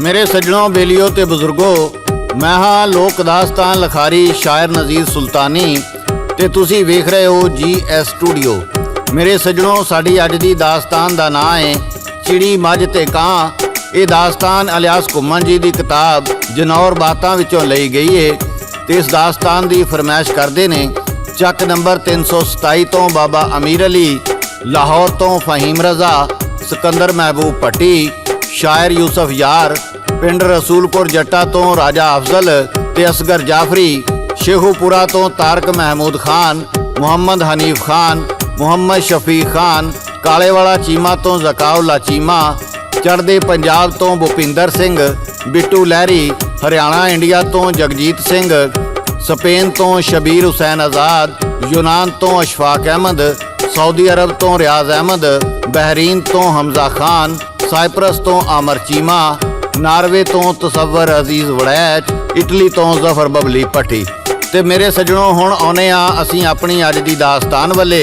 मेरे सज्जनों बेलियो ते बुजुर्गो, मैं हाँ लोक दास्तान लखारी शायर नज़ीर सुल्तानी ते तुसी वेख रहे हो GS स्टूडियो। मेरे सज्जनों, साडी अज दी दास्तान दा नाम है चिड़ी मझ ते कां। ये दास्तान इलियास घुम्मन जी की किताब जनौर बातां विचों लई गई है ते इस दास्तान की फरमाइश करते ने ਚੱਕ नंबर 327 तो बाबा अमीर अली, लाहौर तो फहीम रज़ा, सिकंदर महबूब भट्टी, शायर यूसुफ यार, पिंड रसूलपुर जट्टा तो राजा अफजल ते असगर जाफरी, शेखूपुरा तो तारक महमूद खान, मुहम्मद हनीफ खान, मुहम्मद शफीक खान, कालेवाला चीमा तो जकाउल्ला चीमा, चढ़दे पंजाब तो भुपिंदर सिंह, बिट्टू लहरी, हरियाणा इंडिया तो जगजीत सिंह, स्पेन तो शबीर हुसैन आज़ाद, यूनान तो अशफाक अहमद, सऊदी अरब तो रियाज अहमद, बहरीन तो हमजा खान, साइप्रस तो आमर चीमा, नार्वे तो तसव्वर अजीज़ वड़ैच, इटली तो जफर बबली भट्टी। ते मेरे सज्जनों, हुण आउने आ असीं अपनी अज दी दास्तान वाले।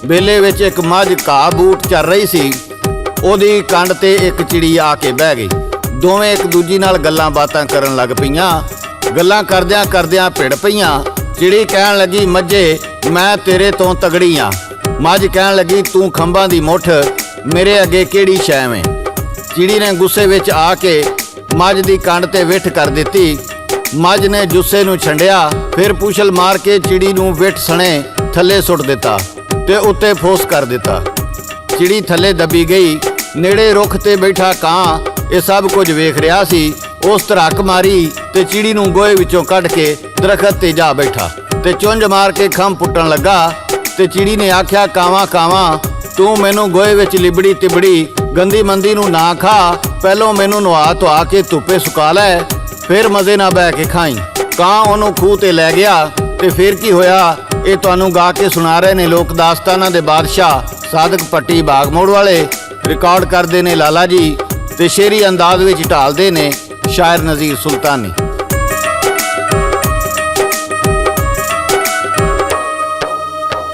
बेले विच एक मझ घाह बूट चल रही सी, ओहदी कंड ते एक चिड़ी आके बह गई। दोवें एक दूजी नाल गल्लां बातां करन लग पईयां। गल्लां करदियां करदियां भिड़ पईयां। चिड़ी कहण लगी, मझे मैं तेरे तो तगड़ी हाँ। मझ कहण लगी, तू खंभां दी मुठ, मेरे अगे किहड़ी शै में। चिड़ी ने गुस्से विच आके मझ दी कंड ते विठ कर दित्ती। मझ ने जुस्से नूं छंडिया, फिर पूछल मार के चिड़ी नूं विठ सणे थल्ले सुट दिता ते उत्ते फोस कर दिता। चिड़ी थल्ले दबी गई। नेड़े रुख ते बैठा कां ये सब कुछ वेख रहा सी। उस धड़क मारी ते चिड़ी नूं गोहे विचों कढ के दरखत ते जा बैठा ते चुंझ मार के खंभ पुट्टण लगा। ते चिड़ी ने आख्या, कावां कावां तू मैनू गोहे विच लिबड़ी तिबड़ी गंदी मंदी नूं ना खा। पहलों मैनू नवा धुआ के धुप्पे सुका लै, फिर मज़े ना बह के खाई। कां उहनूं खूह ते लै गया ते फिर की होया ये तुहानूं गा के सुना रहे ने लोक दास्तानां दे बादशाह सादक भट्टी बागमोड़ वाले। रिकॉर्ड करते ने लाला जी ते शेरी अंदाज विच ढालदे ने शायर नज़ीर सुल्तानी।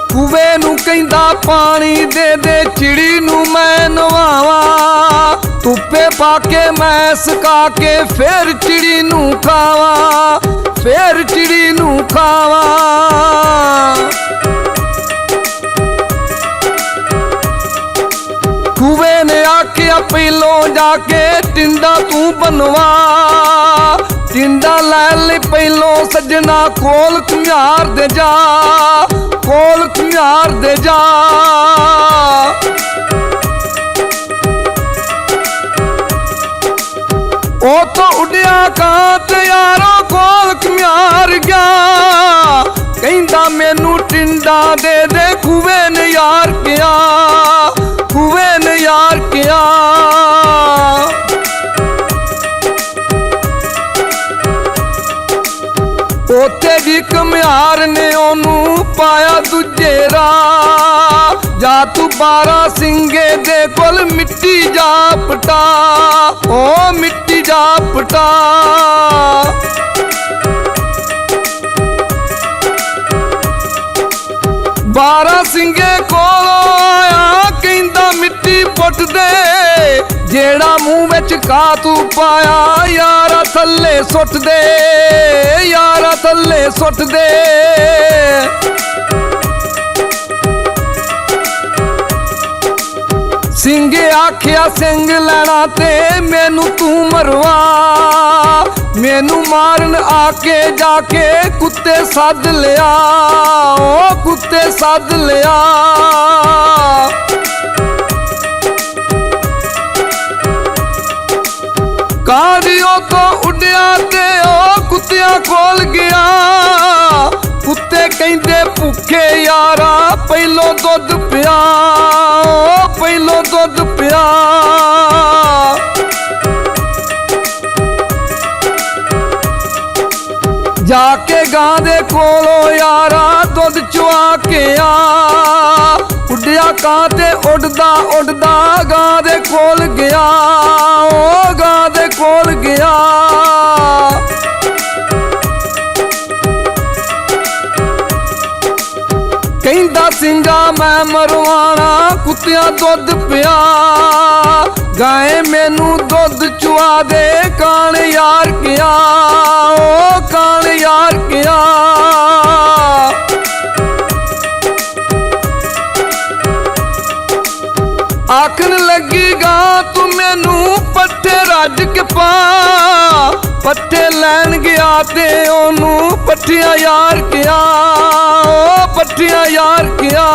कुवे नूं कहंदा पानी दे दे, चिड़ी नूं मैं नवावां। धुप्पे पाके मैं सुका के फिर चिड़ी नूं खावां, फिर चिड़ी नूं खावां। कुवे ने आख्या, पहलों जाके टिंडा तू बनवा। टिंडा लै ले पहलों सजना, कोल घुमियार दे जा, कोल घुमियार दे जा। ओ तो उड़िया कां ते यारो कोल घुमियार गया। कहंदा मैनू टिंडा दे दे, कुवे ने यार किया, कुवे ने यार किया। ओते भी घुमियार ने ओनू पाया दूजे राह। जा तू 12 सिंगे दे कोल मिट्टी जा पटा, ओ मिट्टी जा पटा। बारह सिंगे कोल आया, कहंदा मिट्टी पुट दे। जेड़ा मुंह विच घा तू पाया, यारा थल्ले सुट दे, यारा थल्ले सुट दे। सिंगे आख्या, सिंग लैना ते मैनू तू मरवा। मैनू मारन आके जाके कुत्ते सद लिया, ओ कुत्ते सद लिया। कादियो तो उड़िया ते ओ कुत्तिया कोल गया। कुत्ते कहंदे भुखे यारा पहलो दुध पिया, ओ पहलो दुध पिया। जाके गां दे कोलो यारा दुध चुआ के आ। उड़िया कां ते उड़दा उड़दा गां दे कोल गया, ओ गां दे कोल गया। कहंदा सिंगा मैं मरवाना, कुत्तियां दुध पिया। ਗਾਏ ਮੈਨੂੰ ਦੁੱਧ ਚੁਆ ਦੇ ਕਾਣ ਯਾਰ ਕਿਆ, ਓ ਕਾਣ ਯਾਰ ਕਿਆ। ਆਖਣ ਲੱਗੀ ਗਾਂ ਤੂੰ ਮੈਨੂੰ ਪੱਠੇ ਰੱਜ ਕੇ ਪਾ, ਪੱਠੇ ਲੈਣ ਗਿਆ ਤੇ ਉਹਨੂੰ ਪੱਠਿਆਂ ਯਾਰ ਕਿਆ, ਓ ਪੱਠਿਆਂ ਯਾਰ ਕਿਆ।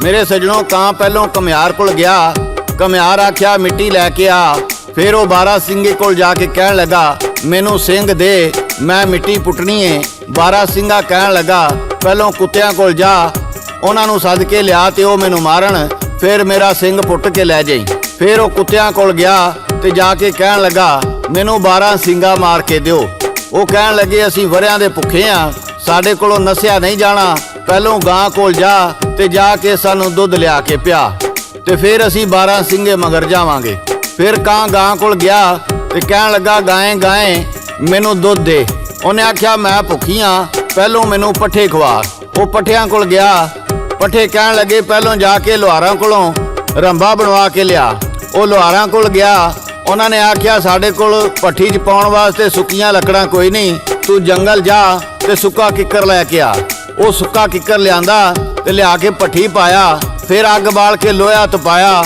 ਮੇਰੇ ਸੱਜਣੋ, ਕਾਂ ਪਹਿਲੋਂ ਘੁਮਿਆਰ ਕੋਲ ਗਿਆ। ਘੁਮਿਆਰ ਆਖਿਆ ਮਿੱਟੀ ਲੈ ਕੇ ਆ। ਫਿਰ ਉਹ ਬਾਰਾ ਸਿੰਘੇ ਕੋਲ ਜਾ ਕੇ ਕਹਿਣ ਲੱਗਾ ਮੈਨੂੰ ਸਿੰਘ ਦੇ, ਮੈਂ ਮਿੱਟੀ ਪੁੱਟਣੀ ਏ। ਬਾਰਾ ਸਿੰਘਾ ਕਹਿਣ ਲੱਗਾ ਪਹਿਲੋਂ ਕੁੱਤਿਆਂ ਕੋਲ ਜਾ, ਉਹਨਾਂ ਨੂੰ ਸੱਦ ਕੇ ਲਿਆ ਤੇ ਉਹ ਮੈਨੂੰ ਮਾਰਨ, ਫਿਰ ਮੇਰਾ ਸਿੰਘ ਪੁੱਟ ਕੇ ਲੈ ਜਾਈ। ਫਿਰ ਉਹ ਕੁੱਤਿਆਂ ਕੋਲ ਗਿਆ ਤੇ ਜਾ ਕੇ ਕਹਿਣ ਲੱਗਾ ਮੈਨੂੰ 12 ਸਿੰਘਾ ਮਾਰ ਕੇ ਦਿਓ। ਉਹ ਕਹਿਣ ਲੱਗੇ ਅਸੀਂ ਵਰਿਆਂ ਦੇ ਭੁੱਖੇ ਆ, ਸਾਡੇ ਕੋਲੋਂ ਨਸਿਆ ਨਹੀਂ ਜਾਣਾ, ਪਹਿਲੋਂ ਗਾਂ ਕੋਲ ਜਾ ਤੇ ਜਾ ਕੇ ਸਾਨੂੰ ਦੁੱਧ ਲਿਆ ਕੇ ਪਿਆ, ਤੇ ਫਿਰ ਅਸੀਂ 12 ਸਿੰਘੇ ਮਗਰ ਜਾਵਾਂਗੇ। ਫਿਰ ਕਾਂ ਗਾਂ ਕੋਲ ਗਿਆ ਤੇ ਕਹਿਣ ਲੱਗਾ ਗਾਏ ਗਾਏ ਮੈਨੂੰ ਦੁੱਧ ਦੇ। ਉਹਨੇ ਆਖਿਆ ਮੈਂ ਭੁੱਖੀ ਆ, ਪਹਿਲੋਂ ਮੈਨੂੰ ਪੱਠੇ ਖਵਾ। ਉਹ ਪੱਠਿਆਂ ਕੋਲ ਗਿਆ। ਪੱਠੇ ਕਹਿਣ ਲੱਗੇ ਪਹਿਲੋਂ ਜਾ ਕੇ ਲੁਹਾਰਾਂ ਕੋਲੋਂ ਰੰਬਾ ਬਣਵਾ ਕੇ ਲਿਆ। ਉਹ ਲੁਹਾਰਾਂ ਕੋਲ ਗਿਆ। ਉਹਨਾਂ ਨੇ ਆਖਿਆ ਸਾਡੇ ਕੋਲ ਭੱਠੀ 'ਚ ਪਾਉਣ ਵਾਸਤੇ ਸੁੱਕੀਆਂ ਲੱਕੜਾਂ ਕੋਈ ਨਹੀਂ, ਤੂੰ ਜੰਗਲ ਜਾ ਤੇ ਸੁੱਕਾ ਕਿੱਕਰ ਲੈ ਕੇ ਆ। ਉਹ ਸੁੱਕਾ ਕਿੱਕਰ ਲਿਆਂਦਾ ਤੇ ਲਿਆ ਕੇ ਭੱਠੀ ਪਾਇਆ। ਫਿਰ ਅੱਗ ਬਾਲ ਕੇ ਲੋਹਾ ਤਪਾਇਆ,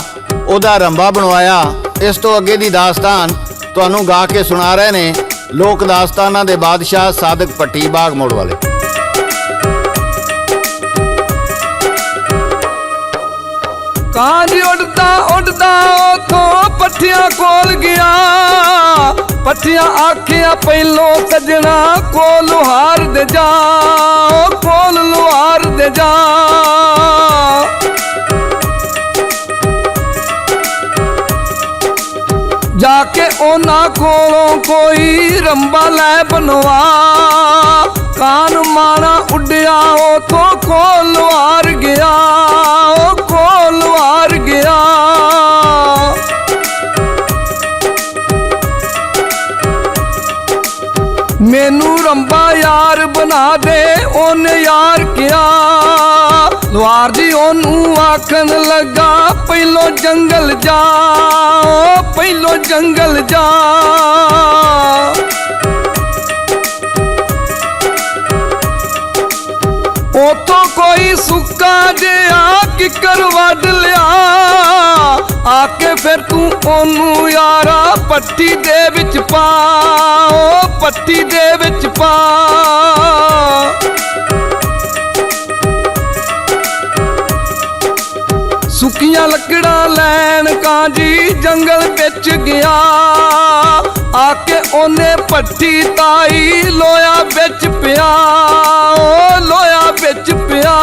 ਉਹਦਾ ਰੰਬਾ ਬਣਵਾਇਆ। ਇਸ ਤੋਂ ਅੱਗੇ ਦੀ ਦਾਸਤਾਨ ਤੁਹਾਨੂੰ ਗਾ ਕੇ ਸੁਣਾ ਰਹੇ ਨੇ ਲੋਕ ਦਾਸਤਾਨਾਂ ਦੇ ਬਾਦਸ਼ਾਹ ਸਾਦਕ ਭੱਟੀ ਬਾਗ ਮੋੜ ਵਾਲੇ। ਕਾਂ ਜੀ ਉੱਡਦਾ ਉੱਡਦਾ ਉਥੋਂ ਪੱਠਿਆਂ ਕੋਲ ਗਿਆ। ਪੱਠਿਆਂ ਆਖਿਆ ਪਹਿਲੋਂ ਸੱਜਣਾ ਕੋਲ ਲੁਹਾਰ ਦੇ ਜਾ, ਕੋਲ ਲੁਹਾਰ ਦੇ ਜਾ। ਜਾ ਕੇ ਉਹਨਾਂ ਕੋਲੋਂ ਕੋਈ ਰੰਬਾ ਲੈ ਬਣਵਾ। ਕਾਨ ਮਾਣਾ ਉੱਡਿਆ ਉਥੋਂ ਕੋਲ ਲੁਹਾਰ ਗਿਆ, ਉਹ ਕੋਲ ਲੁਹਾਰ ਗਿਆ। ਮੈਨੂੰ ਰੰਬਾ ਯਾਰ ਬਣਾ ਦੇ, ਉਹਨੇ ਯਾਰ ਕਿਹਾ। ਲੁਹਾਰ ਜੀ ਉਹਨੂੰ ਆਖਣ ਲੱਗਾ ਪਹਿਲੋਂ ਜੰਗਲ ਜਾ, ਪਹਿਲੋਂ ਜੰਗਲ ਜਾ। ਉਥੋਂ ਕੋਈ ਸੁੱਕਾ ਜਿਹਾ ਕਿੱਕਰ ਵੱਢ ਲਿਆ। ਆ ਕੇ ਫਿਰ ਤੂੰ ਉਹਨੂੰ ਯਾਰਾ ਪੱਟੀ ਦੇ ਵਿੱਚ ਪਾ, ਉਹ ਪੱਟੀ ਦੇ ਵਿੱਚ ਪਾ। ਸੁੱਕੀਆਂ ਲੱਕੜਾਂ ਲੈਣ ਕਾਂ ਜੀ ਜੰਗਲ ਵਿੱਚ ਗਿਆ। ਆ ਕੇ ਉਹਨੇ ਪੱਟੀ ਤਾਈ ਲੋਹਾ ਵਿੱਚ ਪਿਆ, ਉਹ ਲੋਹਾ ਵਿੱਚ ਪਿਆ।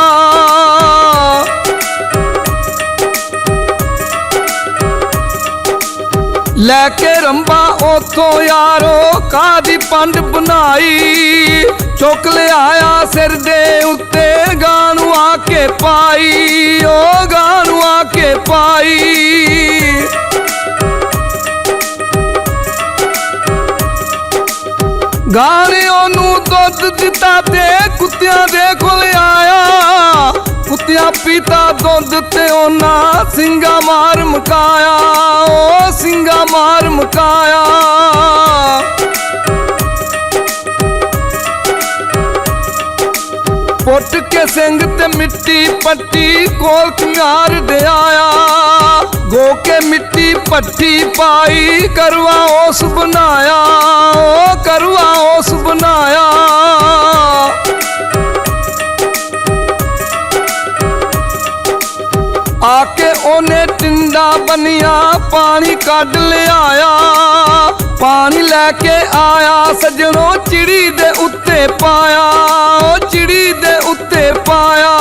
ਲੈ ਕੇ ਰੰਬਾ ਉਥੋਂ ਯਾਰੋ ਕਾਦੀ ਪੰਡ ਬਣਾਈ। ਚੁੱਕ ਲਿਆਇਆ ਸਿਰ ਦੇ ਉੱਤੇ ਗਾਂ ਨੂੰ ਆ ਕੇ ਪਾਈ, ਉਹ ਗਾਂ ਨੂੰ ਆ ਕੇ ਪਾਈ। ਗਾਂ ਨੇ ਉਹਨੂੰ ਦੁੱਧ ਦਿੱਤਾ ਤੇ ਕੁੱਤਿਆਂ ਦੇ ਕੋਲ ਆਇਆ। ਕੁੱਤਿਆਂ ਪੀਤਾ ਦੁੱਧ ਤੇ ਉਹਨਾਂ ਸਿੰਘਾ ਮਾਰ ਮੁਕਾਇਆ, ਉਹ ਸਿੰਘਾ ਮਾਰ ਮੁਕਾਇਆ। ਪੁੱਟ ਕੇ ਸਿੰਘ ਤੇ ਮਿੱਟੀ ਪੱਟੀ ਕੋਲ ਘੁਮਿਆਰ ਦੇ ਆਇਆ। ਗੋ ਕੇ ਮਿੱਟੀ ਪੱਟੀ ਪਾਈ ਕਰਵਾ ਉਸ ਬਣਾਇਆ, ਉਹ ਕਰਵਾ ਉਸ ਬਣਾਇਆ। ਆ ਕੇ ਉਹਨੇ ਟਿੰਡਾ ਬੰਨਿਆ ਪਾਣੀ ਕੱਢ ਲਿਆਇਆ। ਪਾਣੀ ਲੈ ਕੇ ਆਇਆ ਸੱਜਣੋ ਚਿੜੀ ਦੇ ਉੱਤੇ ਪਾਇਆ, ਉਹ ਚਿੜੀ ਦੇ ਉੱਤੇ ਪਾਇਆ।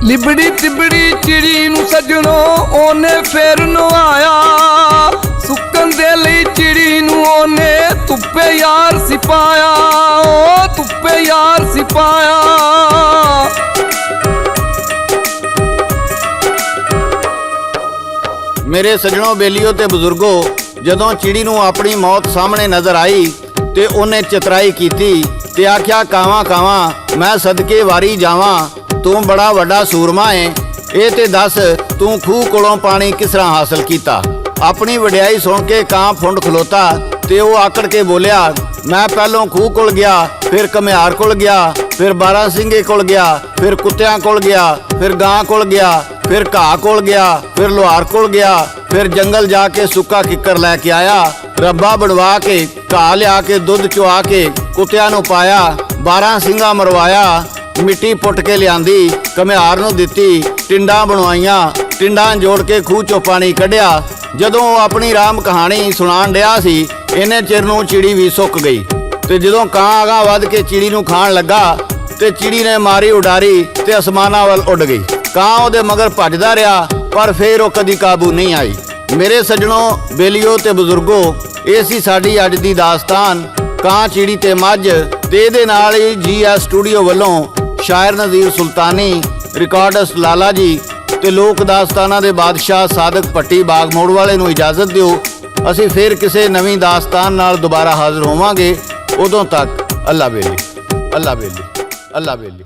ਲਿਬੜੀ ਤਿਬੜੀ ਚਿੜੀ ਨੂੰ ਸੱਜਣੋ ਉਹਨੇ ਫੇਰ ਨਵਾਇਆ। ਸੁੱਕਣ ਦੇ ਲਈ ਚਿੜੀ ਨੂੰ ਉਹਨੇ ਧੁੱਪੇ ਯਾਰ ਸਿਪਾਇਆ, ਉਹ ਧੁੱਪੇ ਯਾਰ ਸਿਪਾਇਆ। ਮੇਰੇ ਸੱਜਣੋ ਬੇਲੀਓ ਤੇ ਬਜ਼ੁਰਗੋ, ਜਦੋਂ ਚਿੜੀ ਨੂੰ ਆਪਣੀ ਮੌਤ ਸਾਹਮਣੇ ਨਜ਼ਰ ਆਈ ਤੇ ਉਹਨੇ ਚਤਰਾਈ ਕੀਤੀ ਤੇ ਆਖਿਆ ਕਾਵਾਂ ਕਾਵਾਂ ਮੈਂ ਸਦਕੇ ਵਾਰੀ ਜਾਵਾਂ, ਤੂੰ ਬੜਾ ਵੱਡਾ ਸੂਰਮਾ ਏ, ਇਹ ਤੇ ਦੱਸ ਤੂੰ ਖੂਹ ਕੋਲੋਂ ਪਾਣੀ ਕਿਸ ਤਰ੍ਹਾਂ ਹਾਸਲ ਕੀਤਾ। ਆਪਣੀ ਵਡਿਆਈ ਸੁਣ ਕੇ ਕਾਂ ਫੁੰਡ ਖਲੋਤਾ ਤੇ ਉਹ ਆਕੜ ਕੇ ਬੋਲਿਆ, ਮੈਂ ਪਹਿਲੋਂ ਖੂਹ ਕੋਲ ਗਿਆ, ਫਿਰ ਘੁਮਿਆਰ ਕੋਲ ਗਿਆ, ਫਿਰ ਬਾਰਾਂਸਿੰਗੇ ਕੋਲ ਗਿਆ, ਫਿਰ ਕੁੱਤਿਆਂ ਕੋਲ ਗਿਆ, ਫਿਰ ਗਾਂ ਕੋਲ ਗਿਆ, ਫਿਰ ਘਾਹ ਕੋਲ ਗਿਆ, ਫਿਰ ਲੋਹਾਰ ਕੋਲ ਗਿਆ, ਫਿਰ ਜੰਗਲ ਜਾ ਕੇ ਸੁੱਕਾ ਕਿੱਕਰ ਲੈ ਕੇ ਆਇਆ, ਰੱਬਾ ਬਣਵਾ ਕੇ ਘਾਹ ਲਿਆ ਕੇ ਦੁੱਧ ਚੁਆ ਕੇ ਕੁੱਤਿਆਂ ਨੂੰ ਪਾਇਆ, 12 ਸਿੰਘਾਂ ਮਰਵਾਇਆ, ਮਿੱਟੀ ਪੁੱਟ ਕੇ ਲਿਆਂਦੀ, ਘੁਮਿਆਰ ਨੂੰ ਦਿੱਤੀ, ਟਿੰਡਾਂ ਬਣਵਾਈਆਂ, ਟਿੰਡਾਂ ਜੋੜ ਕੇ ਖੂਹ ਚੋਂ ਪਾਣੀ ਕੱਢਿਆ। ਜਦੋਂ ਉਹ ਆਪਣੀ ਰਾਮ ਕਹਾਣੀ ਸੁਣਾਉਣ ਡਿਆ ਸੀ, ਇਹਨੇ ਚਿਰ ਨੂੰ ਚਿੜੀ ਵੀ ਸੁੱਕ ਗਈ ਤੇ ਜਦੋਂ ਕਾਂ ਅਗਾਂਹ ਵੱਧ ਕੇ ਚਿੜੀ ਨੂੰ ਖਾਣ ਲੱਗਾ ਤੇ ਚਿੜੀ ਨੇ ਮਾਰੀ ਉਡਾਰੀ ਤੇ ਅਸਮਾਨਾਂ ਵੱਲ ਉੱਡ ਗਈ। ਕਾਂ ਉਹਦੇ ਮਗਰ ਭੱਜਦਾ ਰਿਹਾ ਪਰ ਫੇਰ ਉਹ ਕਦੀ ਕਾਬੂ ਨਹੀਂ ਆਈ। ਮੇਰੇ ਸੱਜਣੋ, ਬੇਲੀਓ ਤੇ ਬਜ਼ੁਰਗੋ, ਇਹ ਸੀ ਸਾਡੀ ਅੱਜ ਦੀ ਦਾਸਤਾਨ ਕਾਂ, ਚਿੜੀ ਤੇ ਮੱਝ। ਤੇ ਇਹਦੇ ਨਾਲ ਹੀ GS ਸਟੂਡੀਓ ਵੱਲੋਂ ਸ਼ਾਇਰ ਨਜ਼ੀਰ ਸੁਲਤਾਨੀ, ਰਿਕਾਰਡਸ ਲਾਲਾ ਜੀ ਤੇ ਲੋਕ ਦਾਸਤਾਨਾਂ ਦੇ ਬਾਦਸ਼ਾਹ ਸਾਦਕ ਭੱਟੀ ਬਾਗ ਮੋੜ ਵਾਲੇ ਨੂੰ ਇਜਾਜ਼ਤ ਦਿਓ। ਅਸੀਂ ਫੇਰ ਕਿਸੇ ਨਵੀਂ ਦਾਸਤਾਨ ਨਾਲ ਦੁਬਾਰਾ ਹਾਜ਼ਰ ਹੋਵਾਂਗੇ। ਉਦੋਂ ਤੱਕ ਅੱਲਾ ਵੇਲੀ, ਅੱਲਾ ਵੇਲੀ, ਅੱਲਾ ਵੇਲੀ।